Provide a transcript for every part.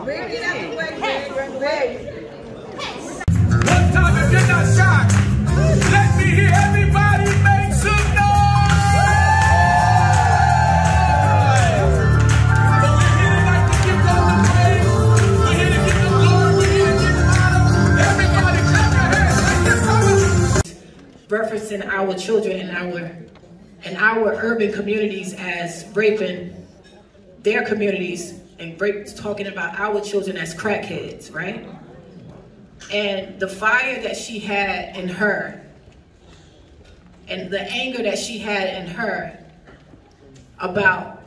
Bring it out the way. One time if you're not shocked, let me hear everybody make some noise! So we're here tonight to give God the praise. We're here to give the glory. We're here to give the honor. Everybody clap your hands. Referencing our children and our urban communities as raping their communities and talking about our children as crackheads, right? And the fire that she had in her and the anger that she had in her about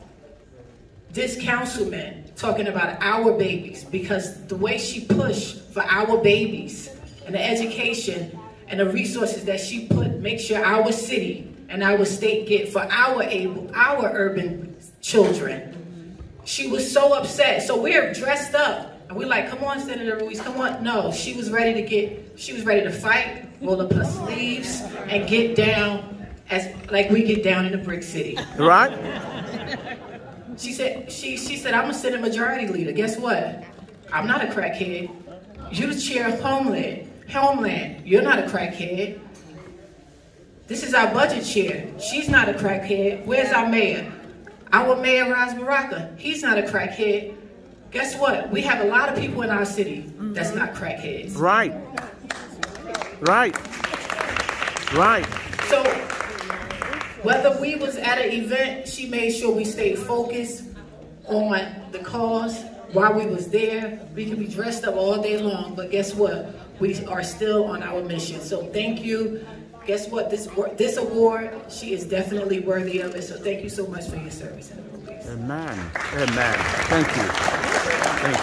this councilman talking about our babies, because the way she pushed for our babies and the education and the resources that she put, make sure our city and our state get for our urban children. She was so upset. So we're dressed up and we're like, come on, Senator Ruiz, come on. No, she was ready to fight, roll up her sleeves, and get down like we get down in the brick city. Right? She said, I'm a Senate Majority Leader. Guess what? I'm not a crackhead. You're the chair of Homeland. You're not a crackhead. This is our budget chair. She's not a crackhead. Where's our mayor? Our mayor, Raz Baraka. He's not a crackhead. Guess what? We have a lot of people in our city that's not crackheads. Right. Right. Right. So whether we was at an event, she made sure we stayed focused on the cause while we was there. We can be dressed up all day long, but guess what? We are still on our mission. So thank you. Guess what? This award, she is definitely worthy of it. So thank you so much for your service. Amen. Amen. Thank you. Thank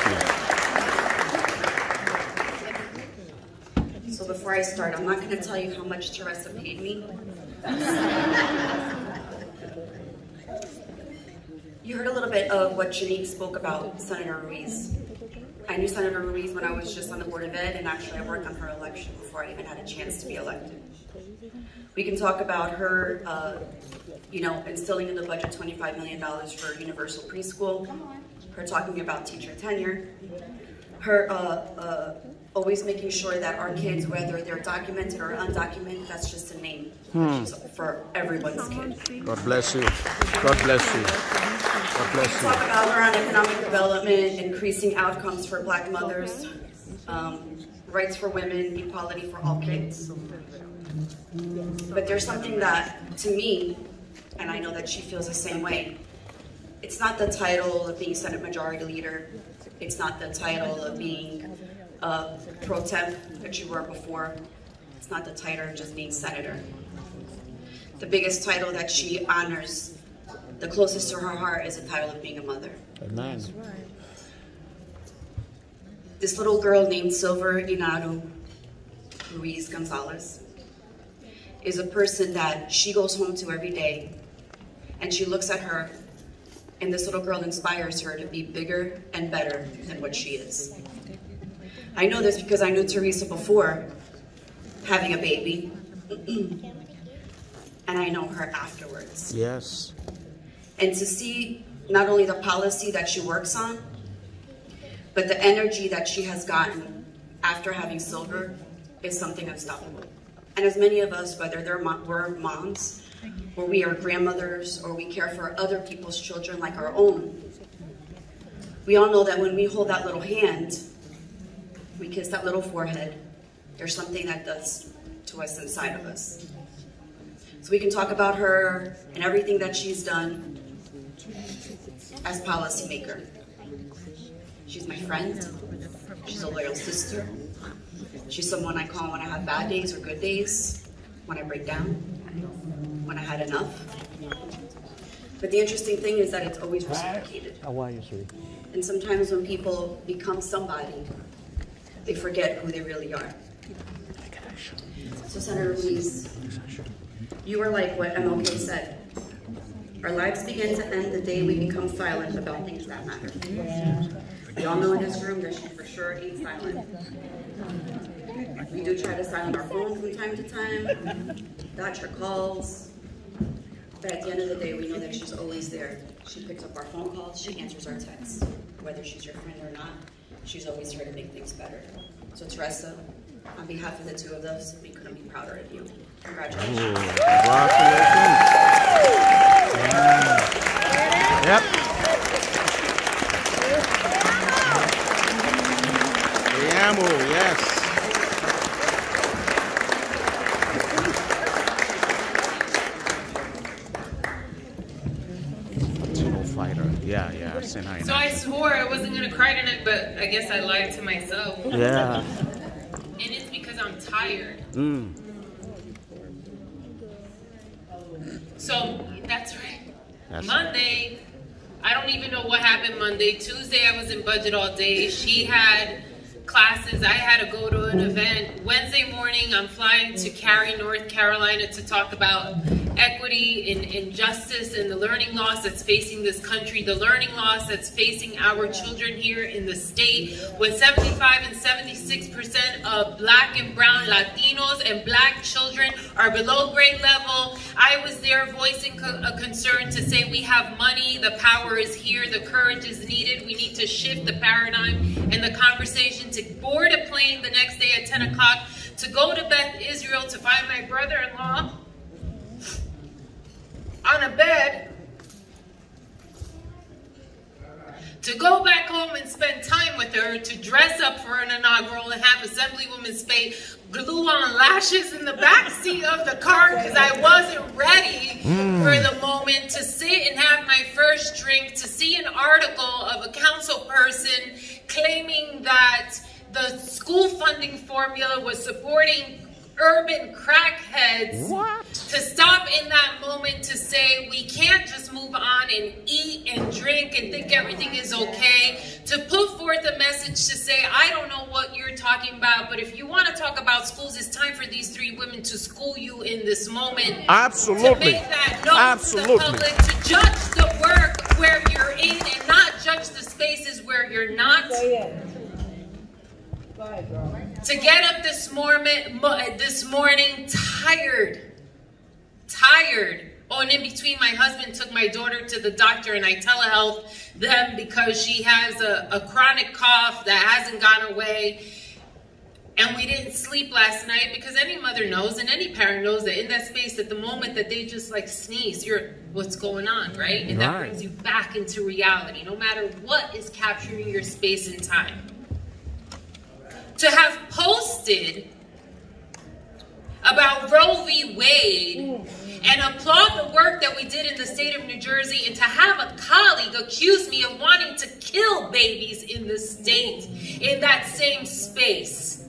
you. So before I start, I'm not going to tell you how much Teresa paid me. You heard a little bit of what Janine spoke about Senator Ruiz. I knew Senator Ruiz when I was just on the Board of Ed, and actually I worked on her election before I even had a chance to be elected. We can talk about her, instilling in the budget $25 million for universal preschool, her talking about teacher tenure, her always making sure that our kids, whether they're documented or undocumented, that's just a name. She's for everyone's kid. God bless you. God bless you. God bless you. Talk about her on economic development, increasing outcomes for Black mothers, rights for women, equality for all kids. But there's something that, to me, and I know that she feels the same way, it's not the title of being Senate Majority Leader. It's not the title of being pro temp that you were before. It's not the title of just being senator. The biggest title that she honors, the closest to her heart, is the title of being a mother. Amen. This little girl named Silver Inaru Ruiz Gonzalez is a person that she goes home to every day, and she looks at her, and this little girl inspires her to be bigger and better than what she is. I know this because I knew Teresa before having a baby, and I know her afterwards. Yes. And to see not only the policy that she works on, but the energy that she has gotten after having Silver is something unstoppable. And as many of us, whether we're moms, or we are grandmothers, or we care for other people's children like our own, we all know that when we hold that little hand, we kiss that little forehead, there's something that does to us inside of us. So we can talk about her and everything that she's done as policymaker. She's my friend. She's a loyal sister. She's someone I call when I have bad days or good days, when I break down, when I had enough. But the interesting thing is that it's always reciprocated. How are you, sweetie? And sometimes when people become somebody, they forget who they really are. So Senator Ruiz, you are like what MLK said. Our lives begin to end the day we become silent about things that matter. We all know in this room that she for sure ain't silent. We do try to silence our phone from time to time, dodge her calls, but at the end of the day, we know that she's always there. She picks up our phone calls, she answers our texts. whether she's your friend or not, she's always here to make things better. So Teresa, on behalf of the two of us, we couldn't be prouder of you. Congratulations. Ooh, congratulations. Yep. Yes. Latino fighter. Yeah, I've seen her. So I swore I wasn't gonna cry tonight, but I guess I lied to myself. Yeah. And it's because I'm tired. So that's right. Monday, I don't even know what happened Monday. Tuesday, I was in budget all day. She had classes. I had to go to an event. Wednesday morning, I'm flying to Cary, North Carolina to talk about equity and injustice and the learning loss that's facing this country, the learning loss that's facing our children here in the state, when 75 and 76% of Black and brown Latinos and Black children are below grade level. I was there voicing a concern to say we have money, the power is here, the courage is needed. We need to shift the paradigm and the conversation to board a plane the next day at 10 o'clock to go to Beth Israel to find my brother-in-law on a bed, to go back home and spend time with her, to dress up for an inaugural and have Assemblywoman Spade glue on lashes in the back seat of the car because I wasn't ready for the moment, to sit and have my first drink, to see an article of a council person claiming that the school funding formula was supporting urban crackheads. What? To stop in that moment to say we can't just move on and eat and drink and think everything is okay. To put forth a message to say, I don't know what you're talking about, but if you want to talk about schools, it's time for these three women to school you in this moment. Absolutely. To make that known to the public, to judge the work where you're in and not judge the spaces where you're not. To get up this morning tired. Oh, and in between, my husband took my daughter to the doctor, and I telehealth them because she has a chronic cough that hasn't gone away. And we didn't sleep last night because any mother knows and any parent knows that in that space, at the moment that they just like sneeze, what's going on, right? And that brings you back into reality, no matter what is capturing your space and time. To have posted about Roe v. Wade and applaud the work that we did in the state of New Jersey, and to have a colleague accuse me of wanting to kill babies in the state in that same space.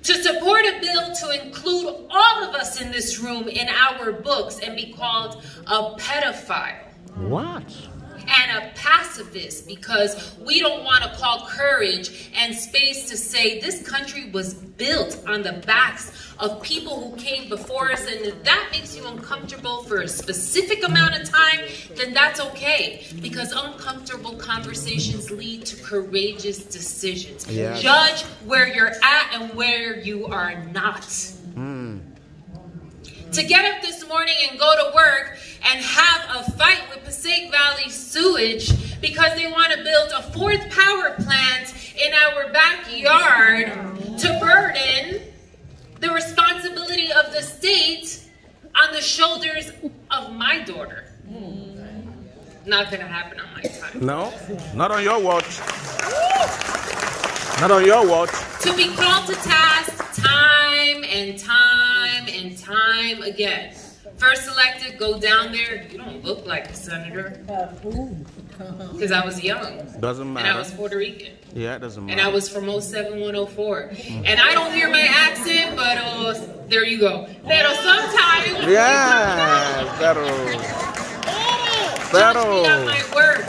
To support a bill to include all of us in this room in our books and be called a pedophile. What? And a pacifist, because we don't want to call courage and space to say this country was built on the backs of people who came before us, and if that makes you uncomfortable for a specific amount of time, then that's okay, because uncomfortable conversations lead to courageous decisions. Yes. Judge where you're at and where you are not. To get up this morning and go to work and have a fight with Passaic Valley Sewage because they want to build a fourth power plant in our backyard to burden the responsibility of the state on the shoulders of my daughter. Not going to happen on my time. No, not on your watch. Not on your watch. To be called to task time and time and time again. First elected, go down there. You don't look like a senator. Because I was young. Doesn't matter. And I was Puerto Rican. Yeah, it doesn't matter. And I was from 07-104. And I don't hear my accent, but there you go. Pero sometimes. Yeah, pero. Judge me on my word.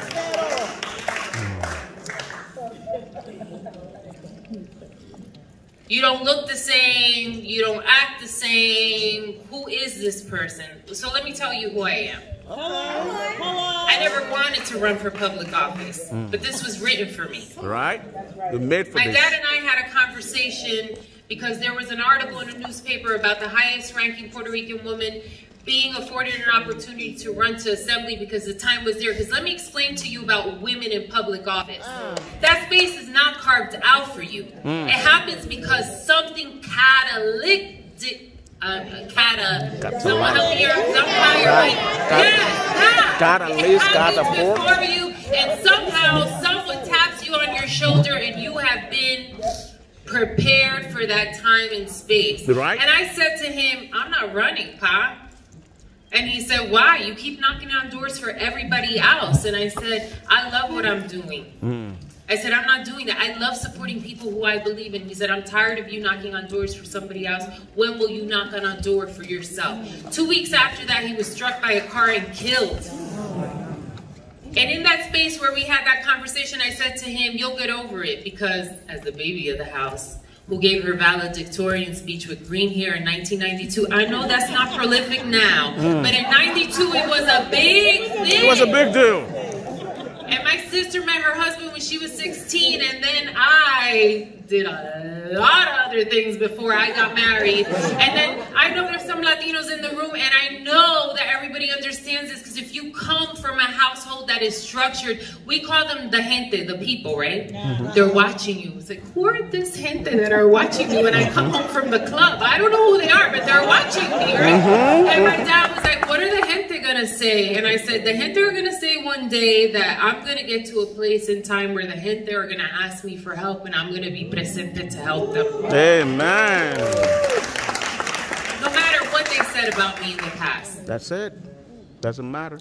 You don't look the same. You don't act the same. Who is this person? So let me tell you who I am. I never wanted to run for public office, but this was written for me. Right? You're made for My this. dad and I had a conversation because there was an article in a newspaper about the highest ranking Puerto Rican woman being afforded an opportunity to run to assembly because the time was there. Because let me explain to you about women in public office. That space is not carved out for you. It happens because something catalytic. Someone help me here. And somehow someone taps you on your shoulder and you have been prepared for that time and space. Right. And I said to him, I'm not running, Pa. And he said, why? You keep knocking on doors for everybody else. And I said, I love what I'm doing. I said, I'm not doing that. I love supporting people who I believe in. He said, I'm tired of you knocking on doors for somebody else. When will you knock on a door for yourself? 2 weeks after that, he was struck by a car and killed. And in that space where we had that conversation, I said to him, you'll get over it, because as the baby of the house, who gave her valedictorian speech with green hair in 1992, I know that's not prolific now, but in 92 it was a big thing. It was a big deal. And my sister met her husband when she was 16, and then I did a lot of other things before I got married. And then I know there's some Latinos in the room, and I know that everybody understands this, because if you come from a household that is structured, we call them the gente, the people, right? They're watching you. It's like, who are this gente that are watching me when I come home from the club? I don't know who they are, but they're watching me, right? And my dad was like, what are the gente gonna say? And I said, the gente are gonna say one day that I'm gonna get to a place in time where the gente are gonna ask me for help, and I'm gonna be presente to help them. Amen. No matter what they said about me in the past. That's it. Doesn't matter.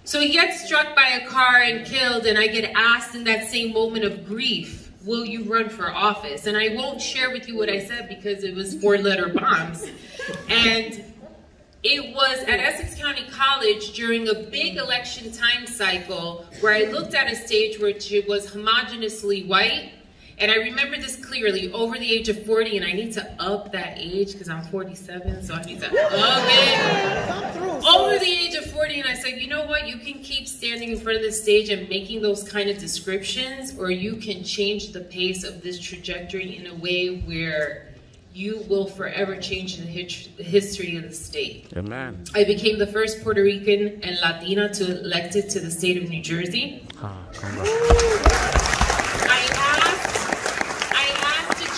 So he gets struck by a car and killed, and I get asked in that same moment of grief, will you run for office? And I won't share with you what I said because it was 4-letter bombs. And it was at Essex County College during a big election time cycle where I looked at a stage which it was homogenously white. And I remember this clearly, over the age of 40, and I need to up that age because I'm 47, so I need to up it. Over the age of 40, and I said, you know what? You can keep standing in front of the stage and making those kind of descriptions, or you can change the pace of this trajectory in a way where you will forever change the history of the state. Amen. I became the first Puerto Rican and Latina to elected to the state of New Jersey.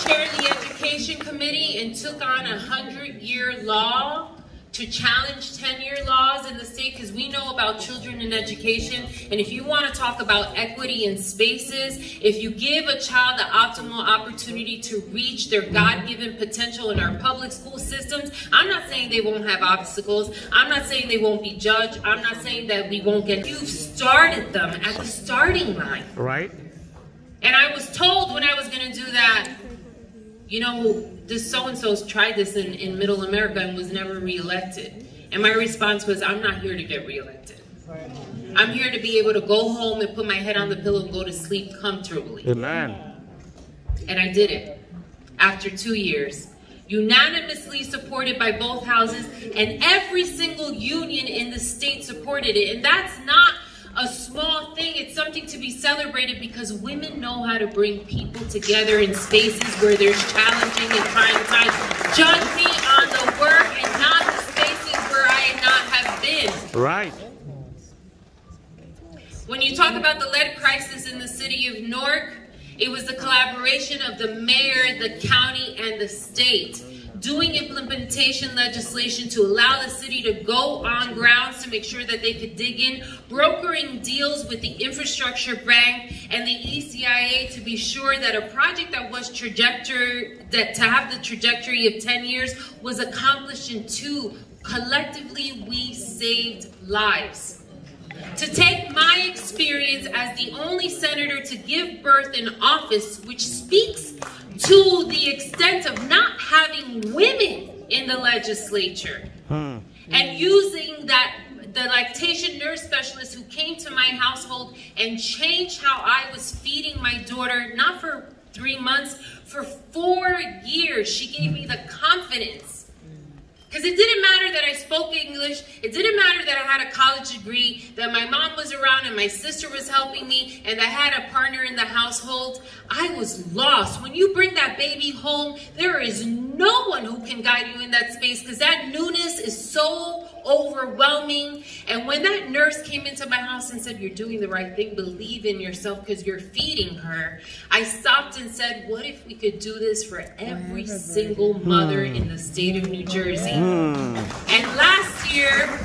Chair the Education Committee and took on a 100-year law to challenge 10-year laws in the state, because we know about children in education. And if you want to talk about equity in spaces, if you give a child the optimal opportunity to reach their God-given potential in our public school systems, I'm not saying they won't have obstacles. I'm not saying they won't be judged. I'm not saying that we won't get. You've started them at the starting line. Right. And I was told when I was going to do that, you know, this so-and-so's tried this in Middle America and was never reelected. And my response was, I'm not here to get reelected. I'm here to be able to go home and put my head on the pillow and go to sleep comfortably. Amen. And I did it after 2 years. Unanimously supported by both houses, and every single union in the state supported it. And that's not a small thing. It's something to be celebrated, because women know how to bring people together in spaces where there's challenging and trying times. Judge me on the work and not the spaces where I not have been. Right. When you talk about the lead crisis in the city of Newark, it was the collaboration of the mayor, the county, and the state, doing implementation legislation to allow the city to go on grounds to make sure that they could dig in, brokering deals with the infrastructure bank and the ECIA to be sure that a project that was to have the trajectory of 10 years was accomplished in 2. Collectively, we saved lives. To take my experience as the only senator to give birth in office, which speaks to the extent of not having women in the legislature, and using that, the lactation nurse specialist who came to my household and changed how I was feeding my daughter, not for 3 months, for 4 years. She gave me the confidence. Because it didn't matter that I spoke English, it didn't matter that I had a college degree, that my mom was around and my sister was helping me, and I had a partner in the household. I was lost. When you bring that baby home, there is no one who can guide you in that space, because that newness is so overwhelming. And when that nurse came into my house and said, you're doing the right thing, believe in yourself because you're feeding her, I stopped and said, what if we could do this for every single mother in the state of New Jersey? And last year,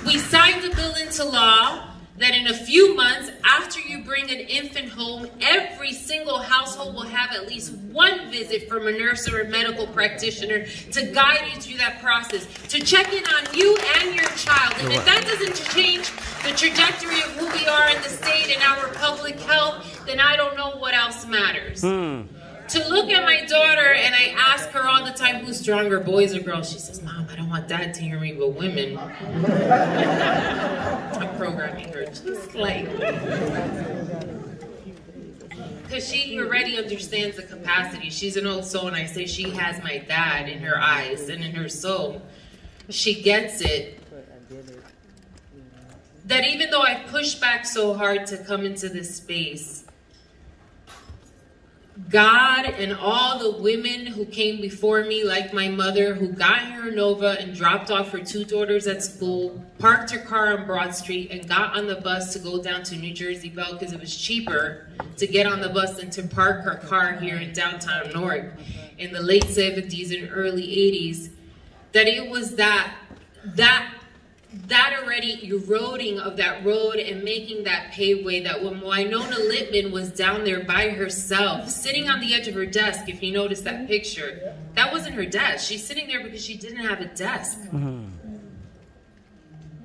we signed a bill into law that in a few months, after you bring an infant home, every single household will have at least one visit from a nurse or a medical practitioner to guide you through that process, to check in on you and your child. And if that doesn't change the trajectory of who we are in the state and our public health, then I don't know what else matters. To look at my daughter, and I ask her all the time, who's stronger, boys or girls? She says, Mom, I don't want Dad to hear me, but women. I'm programming her just slightly. Because she already understands the capacity. She's an old soul, and I say she has my dad in her eyes and in her soul. She gets it. That even though I pushed back so hard to come into this space, God and all the women who came before me, like my mother, who got here in Nova and dropped off her 2 daughters at school, parked her car on Broad Street, and got on the bus to go down to New Jersey Bell because it was cheaper to get on the bus than to park her car here in downtown Newark in the late 70s and early 80s, that it was that already eroding of that road and making that paveway, that when Winona Littman was down there by herself, sitting on the edge of her desk, if you notice that picture, that wasn't her desk. She's sitting there because she didn't have a desk.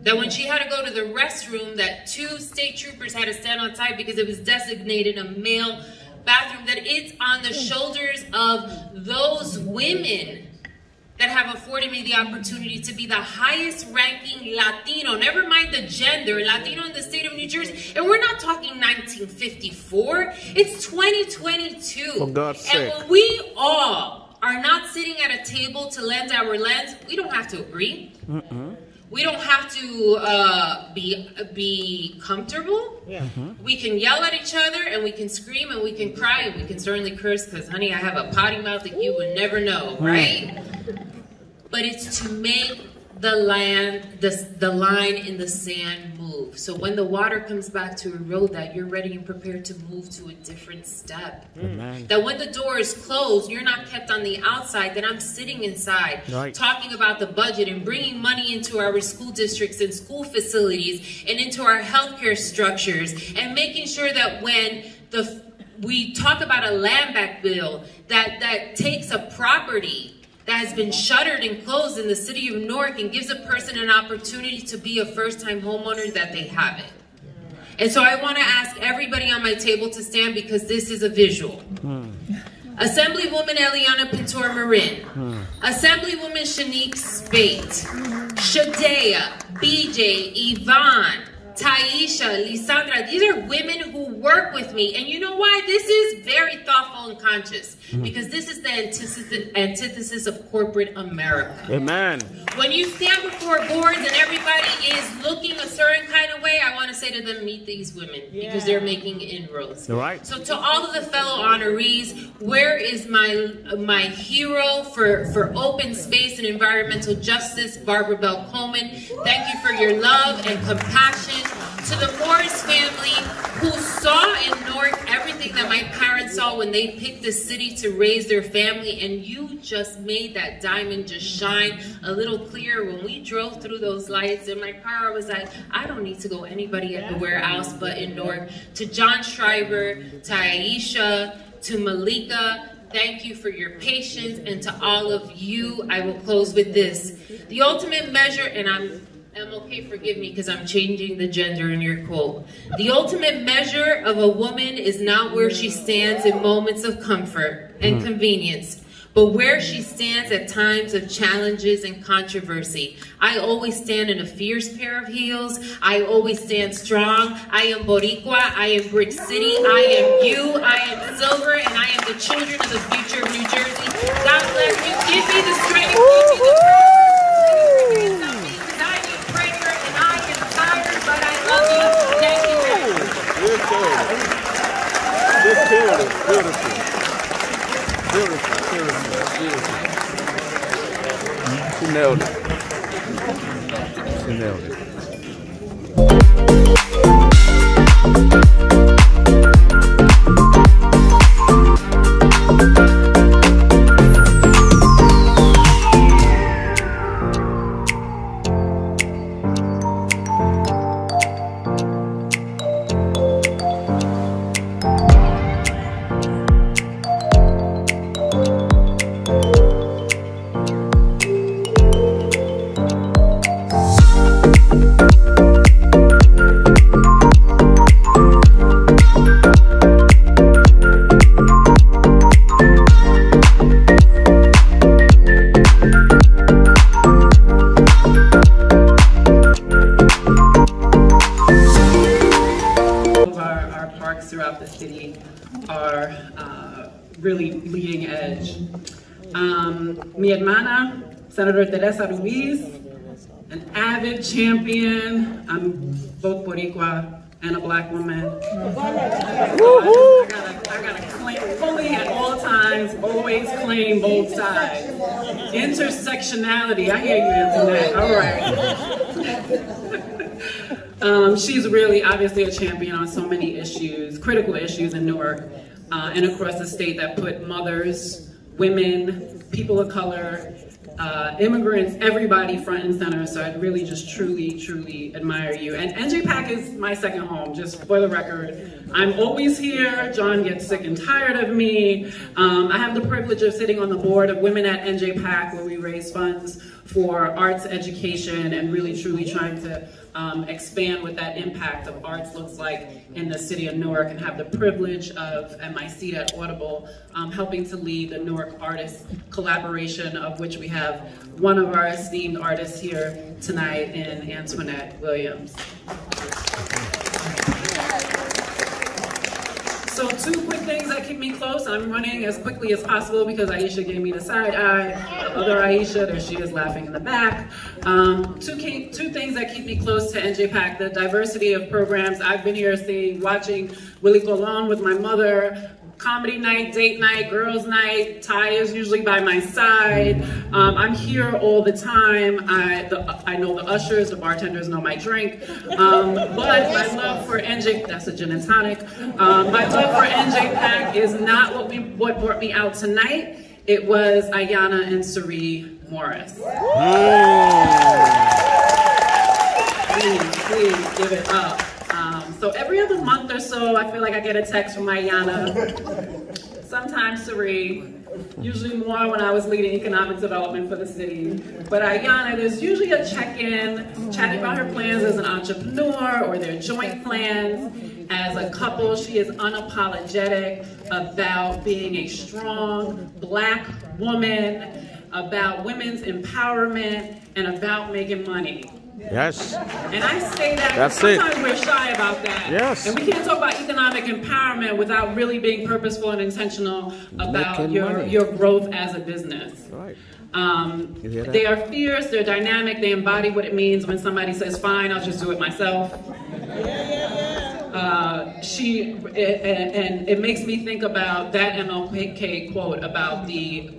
That when she had to go to the restroom, that 2 state troopers had to stand on side because it was designated a male bathroom, that it's on the shoulders of those women that have afforded me the opportunity to be the highest ranking Latino, never mind the gender, Latino in the state of New Jersey. And we're not talking 1954, it's 2022. For God's sake. And when we all are not sitting at a table to lend our lens, we don't have to agree. We don't have to be comfortable. We can yell at each other, and we can scream, and we can cry, and we can certainly curse, because, honey, I have a potty mouth that you would never know, right? But it's to make the line in the sand move. So when the water comes back to erode that, you're ready and prepared to move to a different step. That when the door is closed, you're not kept on the outside, that I'm sitting inside, talking about the budget and bringing money into our school districts and school facilities and into our healthcare structures, and making sure that when we talk about a land back bill that takes a property that has been shuttered and closed in the city of Newark and gives a person an opportunity to be a first-time homeowner, that they have it. And so I want to ask everybody on my table to stand, because this is a visual. Assemblywoman Eliana Pintor-Marin, Assemblywoman Shanique Spate, Shadea, BJ, Yvonne, Taisha, Lisandra, these are women who work with me. And you know why? This is very thoughtful and conscious, because this is the antithesis of corporate America. Amen. When you stand before boards and everybody is looking a certain kind of way, I want to say to them, meet these women, because they're making inroads. Right. So to all of the fellow honorees, where is my hero for open space and environmental justice, Barbara Bell Coleman? Thank you for your love and compassion. To the Morris family, who saw in Newark everything that my parents saw when they picked the city to raise their family, and you just made that diamond just shine a little clearer. When we drove through those lights in my car, I was like, I don't need to go anywhere else but in Newark. To John Schreiber, to Aisha, to Malika, thank you for your patience. And to all of you, I will close with this. The ultimate measure, and MLK, forgive me because I'm changing the gender in your quote. The ultimate measure of a woman is not where she stands in moments of comfort and convenience, but where she stands at times of challenges and controversy. I always stand in a fierce pair of heels. I always stand strong. I am Boricua. I am Brick City. I am you. I am Silver, and I am the children of the future of New Jersey. God bless you. Give me the strength. Give me the courage. Beautiful. She nailed it. She nailed it. Throughout the city are really leading edge. Mi hermana, Senator Teresa Ruiz, an avid champion. I'm both Boricua and a black woman. I gotta claim fully at all times, always claim both sides. Intersectionality, I hear you Internet, all right. She's really obviously a champion on so many issues, critical issues in Newark and across the state that put mothers, women, people of color, immigrants, everybody front and center. So I really just truly admire you. And NJPAC is my second home, just for the record. I'm always here. John gets sick and tired of me. I have the privilege of sitting on the board of Women at NJPAC, where we raise funds for arts education and really truly trying to expand what that impact of arts looks like in the city of Newark, and have the privilege of, at my seat at Audible, helping to lead the Newark Artists Collaboration, of which we have one of our esteemed artists here tonight in Antoinette Williams. So 2 quick things that keep me close. I'm running as quickly as possible because Aisha gave me the side eye. The other Aisha, there she is laughing in the back. Two things that keep me close to NJPAC: the diversity of programs. I've been here watching Willie Colon with my mother, comedy night, date night, girls night. Ty is usually by my side. I'm here all the time. I know the ushers, the bartenders know my drink. But my love for NJ, that's a gin and tonic. My love for NJPAC is not what brought me out tonight. It was Ayanna and Sari Morris. Please give it up. So every other month or so, I feel like I get a text from Ayanna, sometimes Sari, usually more when I was leading economic development for the city. But Ayanna, there's usually a check-in, chatting about her plans as an entrepreneur or their joint plans. As a couple, she is unapologetic about being a strong Black woman, about women's empowerment, and about making money. Yes. And I say that That's sometimes it. we're shy about that. Yes. And we can't talk about economic empowerment without really being purposeful and intentional about your growth as a business. Right. They are fierce, they're dynamic, they embody what it means when somebody says, fine, I'll just do it myself. It makes me think about that MLK quote about the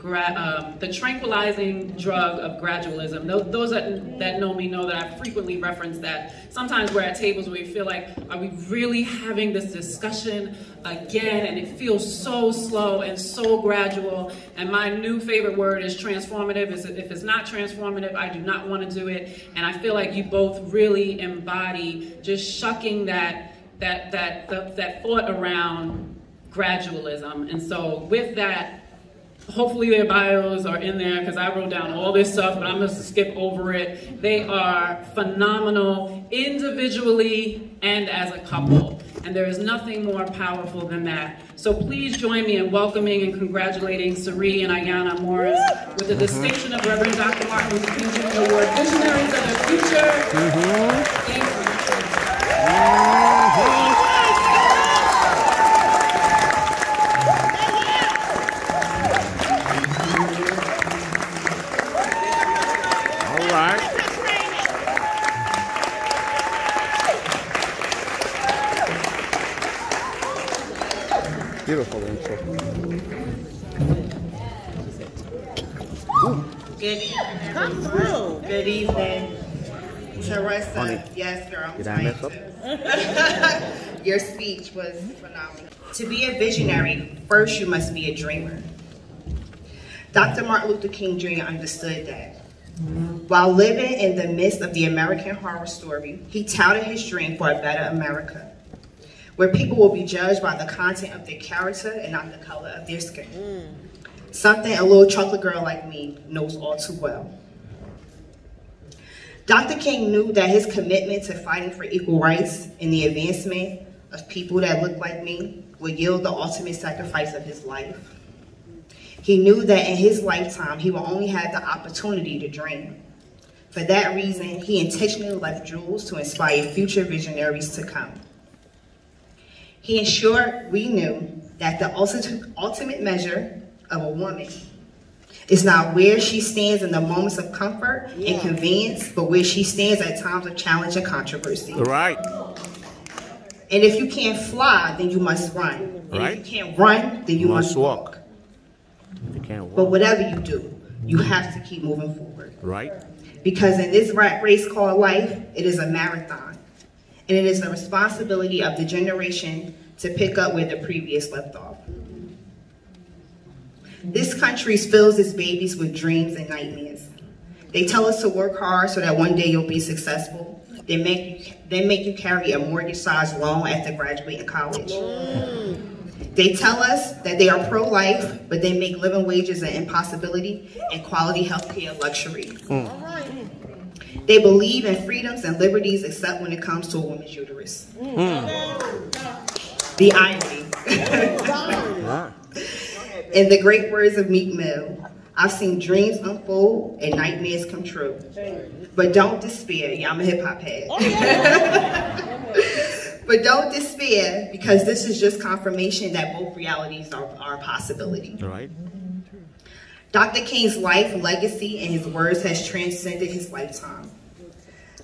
tranquilizing drug of gradualism. Those that know me know that I frequently reference that. Sometimes we're at tables where we feel like, are we really having this discussion again? And it feels so slow and so gradual. And my new favorite word is transformative. If it's not transformative, I do not want to do it. And I feel like you both really embody just shucking that thought around gradualism. And so with that, hopefully their bios are in there because I wrote down all this stuff, but I'm going to skip over it. They are phenomenal individually and as a couple. And there is nothing more powerful than that. So please join me in welcoming and congratulating Sari and Ayanna Morris with the distinction of Reverend Dr. Martin Luther King Jr. Award, Visionaries of the Future. Thank you. All right. Beautiful intro. Ooh. Good evening. Come through. Good evening. Teresa, Honey, yes, girl, I'm did I mess up? tired. Your speech was phenomenal. To be a visionary, first you must be a dreamer. Dr. Martin Luther King Jr. understood that. While living in the midst of the American horror story, he touted his dream for a better America, where people will be judged by the content of their character and not the color of their skin. Something a little chocolate girl like me knows all too well. Dr. King knew that his commitment to fighting for equal rights and the advancement of people that look like me would yield the ultimate sacrifice of his life. He knew that in his lifetime, he will only have the opportunity to dream. For that reason, he intentionally left jewels to inspire future visionaries to come. He ensured we knew that the ultimate measure of a woman is not where she stands in the moments of comfort and convenience, but where she stands at times of challenge and controversy. Right. And if you can't fly, then you must run. And if you can't run, then you must walk. You can't walk. But whatever you do, you have to keep moving forward. Right. Because in this rat race called life, it is a marathon. And it is the responsibility of the generation to pick up where the previous left off. This country fills its babies with dreams and nightmares. They tell us to work hard so that one day you'll be successful. They make you carry a mortgage-sized loan after graduating college. They tell us that they are pro-life, but they make living wages an impossibility and quality health care a luxury. They believe in freedoms and liberties except when it comes to a woman's uterus. The irony. In the great words of Meek Mill, I've seen dreams unfold and nightmares come true. But don't despair. Yeah, I'm a hip-hop head. But don't despair, because this is just confirmation that both realities are a possibility. Right. Dr. King's life, legacy, and his words has transcended his lifetime.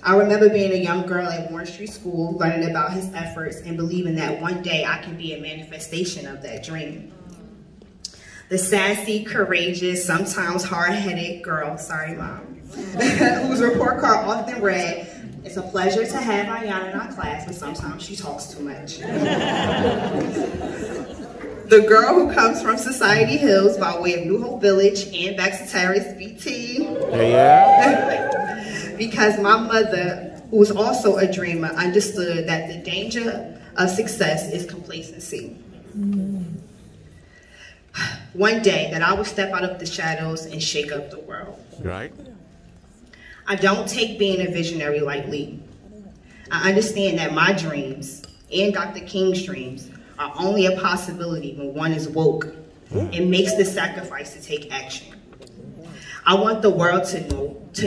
I remember being a young girl at Warren Street School, learning about his efforts and believing that one day I can be a manifestation of that dream. The sassy, courageous, sometimes hard-headed girl, sorry mom, whose report card often read, "It's a pleasure to have Ayanna in our class, but sometimes she talks too much." The girl who comes from Society Hills by way of New Hope Village and Baxter Terrace, BT. Yeah. Because my mother, who was also a dreamer, understood that the danger of success is complacency. One day that I would step out of the shadows and shake up the world. Right. I don't take being a visionary lightly. I understand that my dreams and Dr. King's dreams are only a possibility when one is woke and makes the sacrifice to take action. I want the world to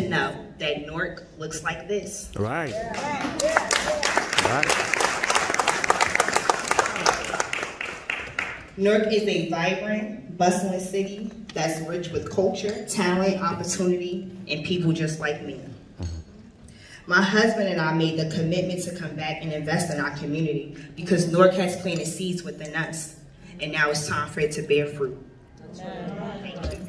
know that Newark looks like this. Right. Right. Newark is a vibrant, bustling city that's rich with culture, talent, opportunity, and people just like me. My husband and I made the commitment to come back and invest in our community because Newark has planted seeds within us, and now it's time for it to bear fruit. Thank you.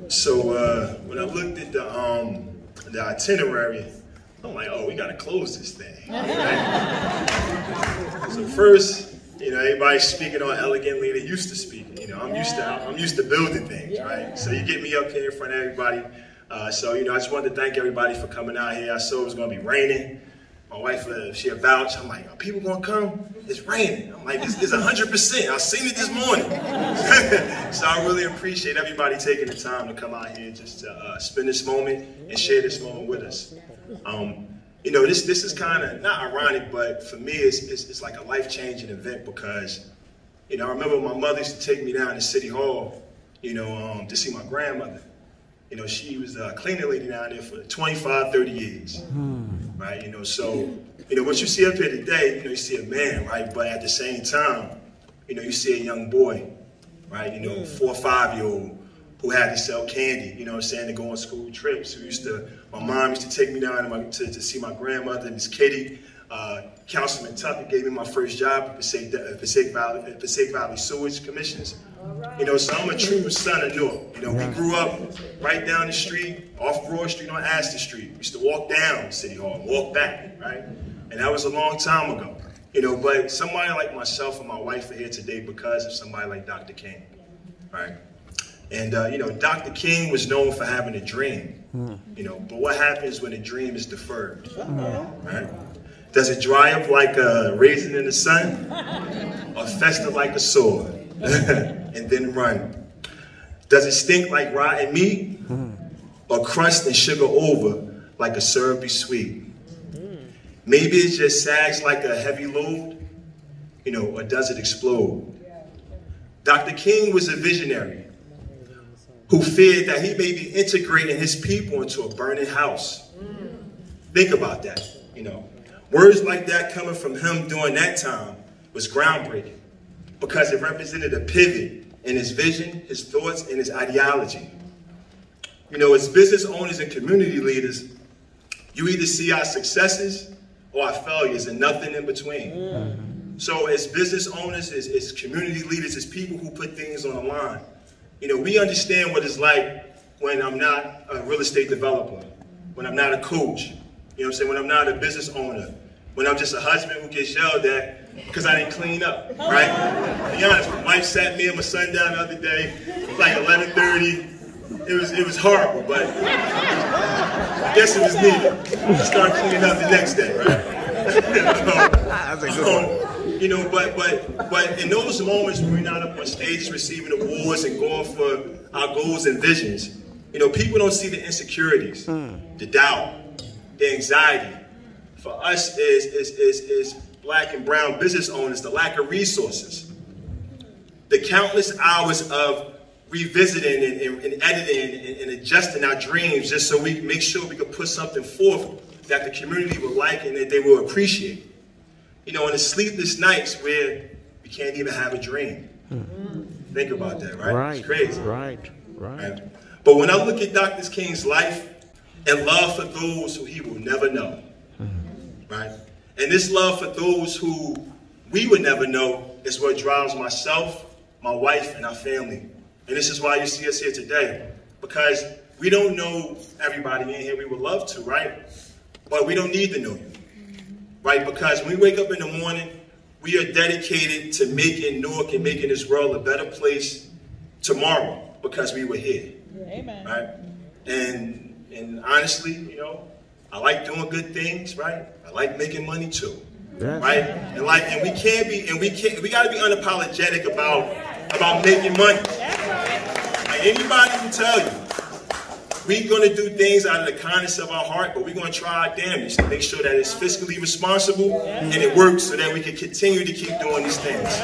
So when I looked at the itinerary, I'm like, oh, we gotta close this thing. Right? So first, everybody's speaking on elegantly they used to speak. I'm used to building things, right? So you get me up here in front of everybody. I just wanted to thank everybody for coming out here. I saw it was gonna be raining. My wife, she a vouch. I'm like, are people gonna come? It's raining. I'm like, it's 100%. I seen it this morning. So I really appreciate everybody taking the time to come out here just to spend this moment and share this moment with us. This is kind of not ironic, but for me, it's like a life-changing event because, I remember my mother used to take me down to City Hall, to see my grandmother. She was a cleaning lady down there for 25, 30 years, right? So, what you see up here today, you see a man, right? But at the same time, you see a young boy, right? 4 or 5-year-old who had to sell candy, you know what I'm saying, to go on school trips. My mom used to take me down to see my grandmother, Miss Kitty. Councilman Tucker gave me my first job at Passaic Valley Sewage Commissions. You know, so I'm a true son of Newark. You know, we grew up right down the street, off Broad Street on Astor Street. We used to walk down City Hall and walk back, right? And that was a long time ago. You know, but somebody like myself and my wife are here today because of somebody like Dr. King, right? And, you know, Dr. King was known for having a dream, you know, but what happens when a dream is deferred, right? Does it dry up like a raisin in the sun or fester like a sore and then run? Does it stink like rotten meat or crust and sugar over like a syrupy sweet? Maybe it just sags like a heavy load, you know, or does it explode? Dr. King was a visionary who feared that he may be integrating his people into a burning house. Think about that, you know. Words like that coming from him during that time was groundbreaking because it represented a pivot in his vision, his thoughts, and his ideology. You know, as business owners and community leaders, you either see our successes or our failures and nothing in between. So as business owners, as community leaders, as people who put things on the line, you know, we understand what it's like when I'm not a real estate developer, when I'm not a coach, you know what I'm saying, when I'm not a business owner, when I'm just a husband who gets yelled at because I didn't clean up, right? To be honest, my wife sat me and my son down the other day, like 11:30. It was horrible, but I guess it was needed to start cleaning up the next day, right? That's a good one. You know, but in those moments when we're not up on stages receiving awards and going for our goals and visions, you know, people don't see the insecurities, the doubt, the anxiety. For us as black and brown business owners, the lack of resources, the countless hours of revisiting and editing and adjusting our dreams just so we can make sure we can put something forth that the community will like and that they will appreciate. You know, and the sleepless nights where we can't even have a dream. Think about that, right? It's crazy. Right. But when I look at Dr. King's life and love for those who he will never know, right? And this love for those who we would never know is what drives myself, my wife, and our family. And this is why you see us here today, because we don't know everybody in here. We would love to, right? But we don't need to know you, right? Because when we wake up in the morning, we are dedicated to making Newark and making this world a better place tomorrow because we were here, right? And honestly, you know, I like doing good things, right? I like making money too, right? And we gotta be unapologetic about making money. Like anybody can tell you, we're gonna do things out of the kindness of our heart, but we're gonna try our damnedest to make sure that it's fiscally responsible and it works so that we can continue to keep doing these things.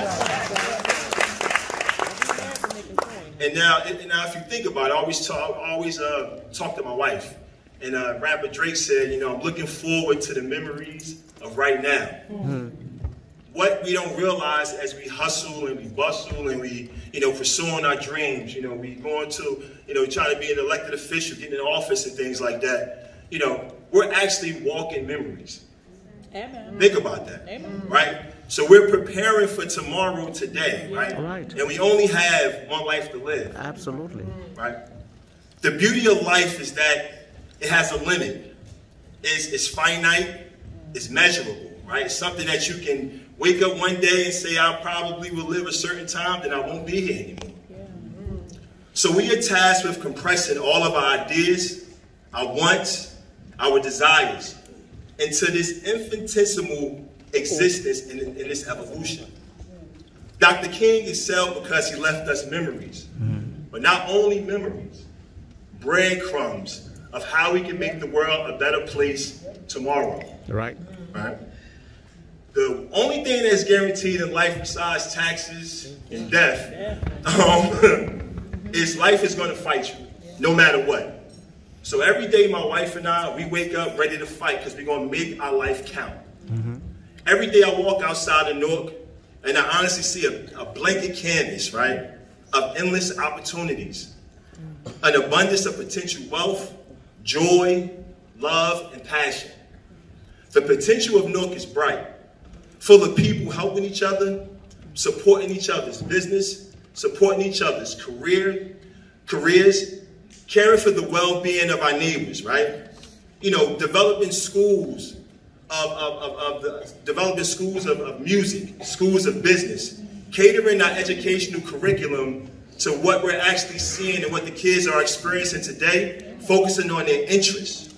And now if you think about it, I always talk to my wife. And rapper Drake said, you know, I'm looking forward to the memories of right now. What we don't realize as we hustle and we bustle and we, you know, pursuing our dreams, you know, we going to, you know, trying to be an elected official, getting in office and things like that, you know, we're actually walking memories. Amen. Think about that, right? So we're preparing for tomorrow today, right? And we only have one life to live. Absolutely. Right? The beauty of life is that it has a limit. It's finite. It's measurable, right? It's something that you can wake up one day and say, I probably will live a certain time, then I won't be here anymore. So we are tasked with compressing all of our ideas, our wants, our desires into this infinitesimal existence in this evolution. Dr. King excelled because he left us memories, but not only memories, breadcrumbs of how we can make the world a better place tomorrow. Right. The only thing that's guaranteed in life besides taxes and death is life is going to fight you, no matter what. So every day my wife and I, we wake up ready to fight because we're going to make our life count. Every day I walk outside of Newark and I honestly see a blanket canvas, right, of endless opportunities. an abundance of potential wealth, joy, love, and passion. The potential of Newark is bright, full of people helping each other, supporting each other's business, supporting each other's careers, caring for the well-being of our neighbors, right? You know, developing schools of music, schools of business, catering our educational curriculum to what we're actually seeing and what the kids are experiencing today, focusing on their interests.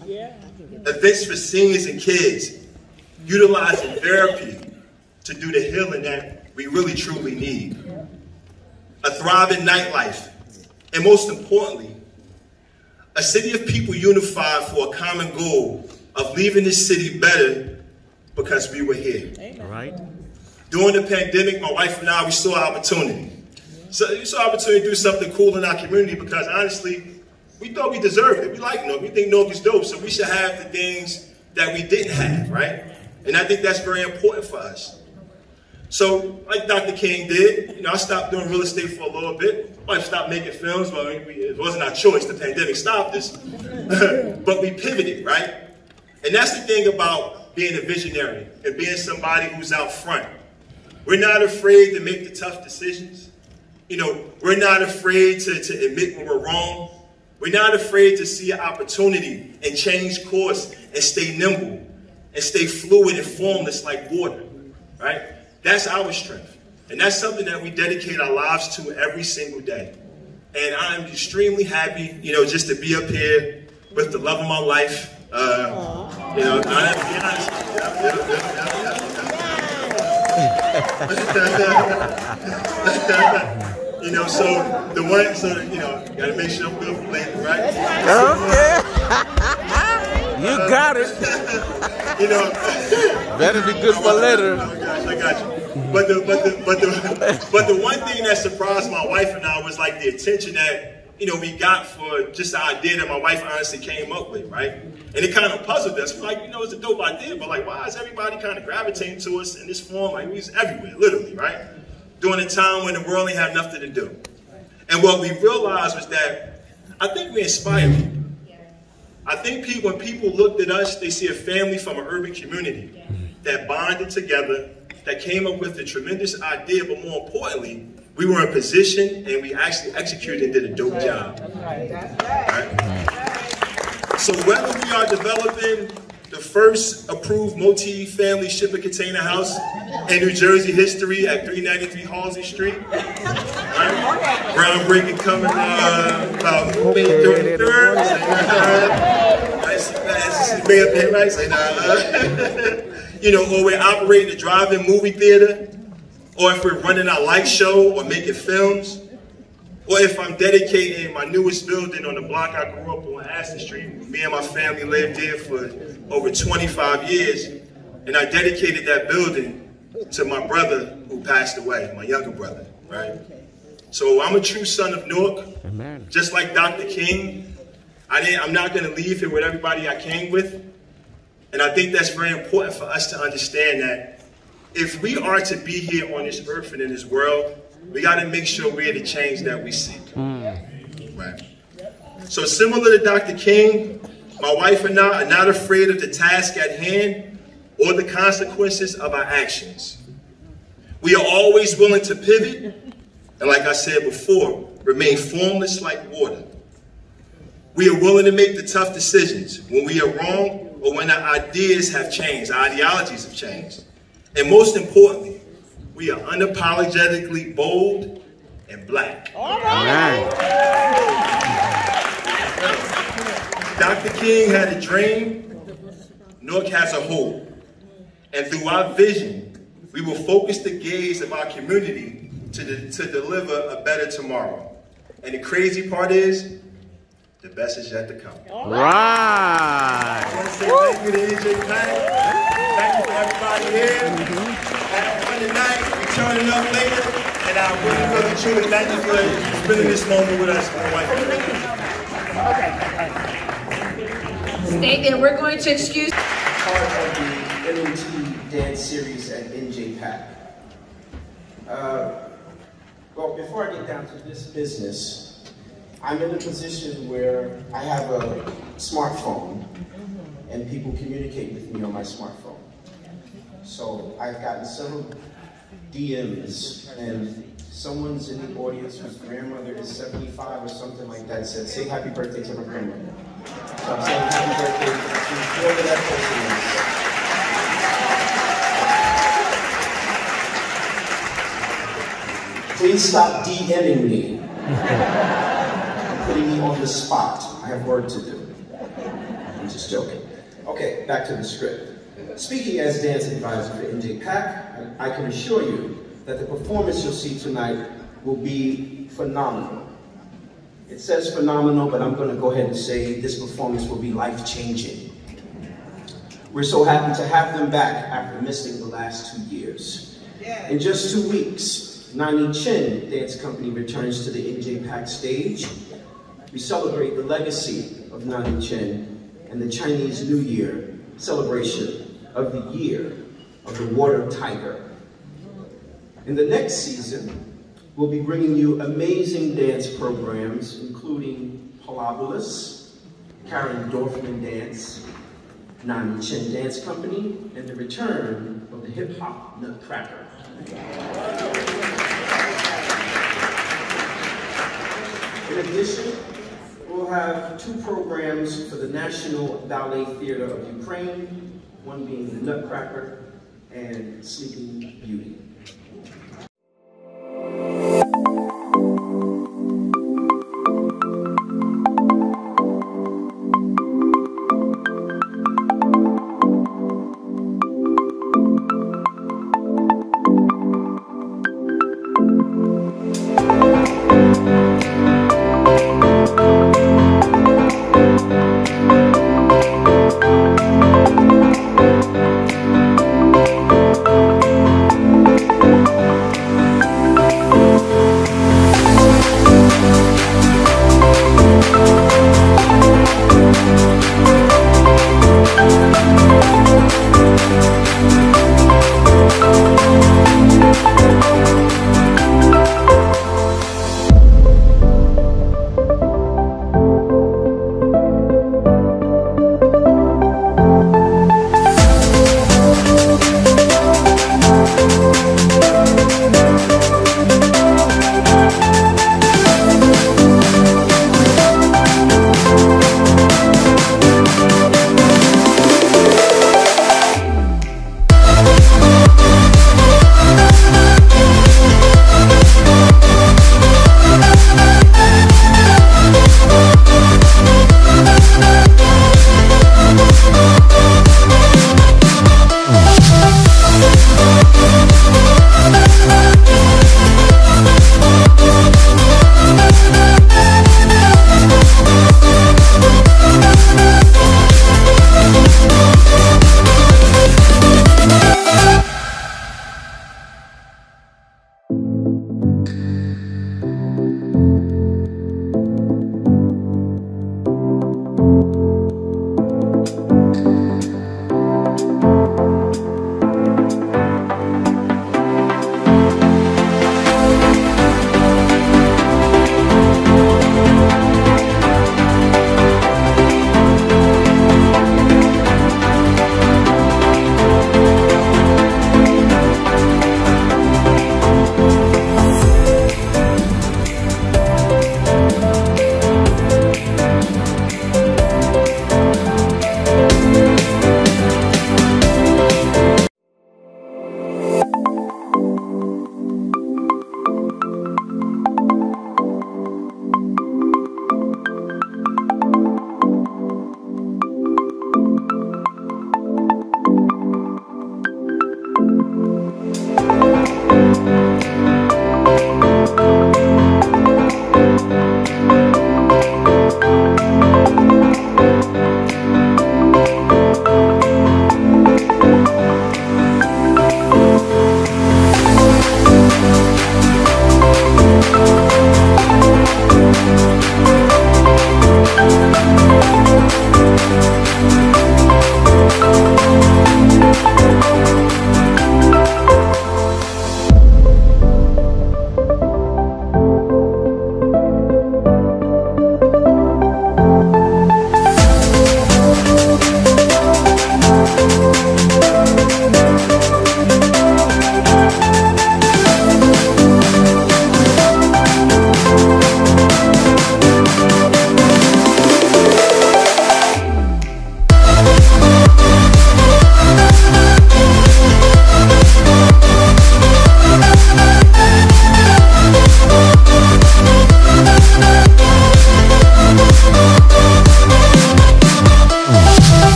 Events for seniors and kids, utilizing therapy to do the healing that we really truly need. A thriving nightlife, and most importantly, a city of people unified for a common goal of leaving this city better because we were here. All right. During the pandemic, my wife and I, we saw opportunity. So we saw opportunity to do something cool in our community because honestly, we thought we deserved it. We like Newark. We think Newark is dope, so we should have the things that we didn't have, right? And I think that's very important for us. So, like Dr. King did, you know, I stopped doing real estate for a little bit. My wife stopped making films. Well, it wasn't our choice. The pandemic stopped us. But we pivoted, right? And that's the thing about being a visionary and being somebody who's out front. We're not afraid to make the tough decisions. You know, we're not afraid to admit when we're wrong. We're not afraid to see an opportunity and change course and stay nimble and stay fluid and formless like water, right? That's our strength. And that's something that we dedicate our lives to every single day. And I'm extremely happy, you know, just to be up here with the love of my life. You know, I have to be honest. You know, so the one, you know, gotta make sure I'm good for later, right? Okay. You got it. You know, better be good for later. Oh gosh, I got you. But the one thing that surprised my wife and I was like the attention that, you know, we got for just the idea that my wife honestly came up with, right? And it kind of puzzled us. We're like, you know, it's a dope idea, but like, why is everybody kind of gravitating to us in this form? Like, we was everywhere, literally, right? During a time when the world ain't had nothing to do. And what we realized was that I think we inspire people. I think when people looked at us, they see a family from an urban community that bonded together, that came up with a tremendous idea, but more importantly, we were in position and we actually executed and did a dope job. Right? So whether we are developing the first approved multi-family shipping container house in New Jersey history at 393 Halsey Street, right? Groundbreaking coming about May 33rd. You know, or we're operating a drive-in movie theater, or if we're running our light show or making films, or if I'm dedicating my newest building on the block I grew up on, Aston Street. Me and my family lived there for over 25 years, and I dedicated that building to my brother who passed away, my younger brother, right? So I'm a true son of Newark. Amen. Just like Dr. King, I'm not going to leave here with everybody I came with. And I think that's very important for us to understand that if we are to be here on this earth and in this world, we got to make sure we're the change that we seek. Right. So similar to Dr. King, my wife and I are not afraid of the task at hand or the consequences of our actions. We are always willing to pivot, and like I said before, remain formless like water. We are willing to make the tough decisions when we are wrong or when our ideas have changed, our ideologies have changed. And most importantly, we are unapologetically bold and black. All right. Dr. King had a dream, Newark has a hope. And through our vision, we will focus the gaze of our community to deliver a better tomorrow. And the crazy part is, the best is yet to come. All right. I want to say thank you to NJPAC. Thank you for everybody here. Have fun tonight. We're turning up later. And I really truly thank you for spending this moment with us, my wife. Okay. And we're going to excuse. Part of the MLK dance series at NJPAC. Well, before I get down to this business, I'm in a position where I have a smartphone and people communicate with me on my smartphone. So I've gotten several DMs, and someone's in the audience whose grandmother is 75 or something like that said, say happy birthday to my grandmother. So I'm saying happy birthday to whoever that person is. Please stop DMing me. Putting me on the spot. I have work to do. I'm just joking. Okay, back to the script. Speaking as dance advisor for NJPAC, I can assure you that the performance you'll see tonight will be phenomenal. It says phenomenal, but I'm going to go ahead and say this performance will be life-changing. We're so happy to have them back after missing the last 2 years. In just 2 weeks, Nani Chin Dance Company returns to the NJPAC stage. We celebrate the legacy of Nani Chin and the Chinese New Year celebration of the Year of the Water Tiger. In the next season, we'll be bringing you amazing dance programs, including Palabolas, Karen Dorfman Dance, Nani Chin Dance Company, and the return of the hip-hop Nutcracker. In addition, we'll have 2 programs for the National Ballet Theater of Ukraine, one being the Nutcracker and Sleeping Beauty.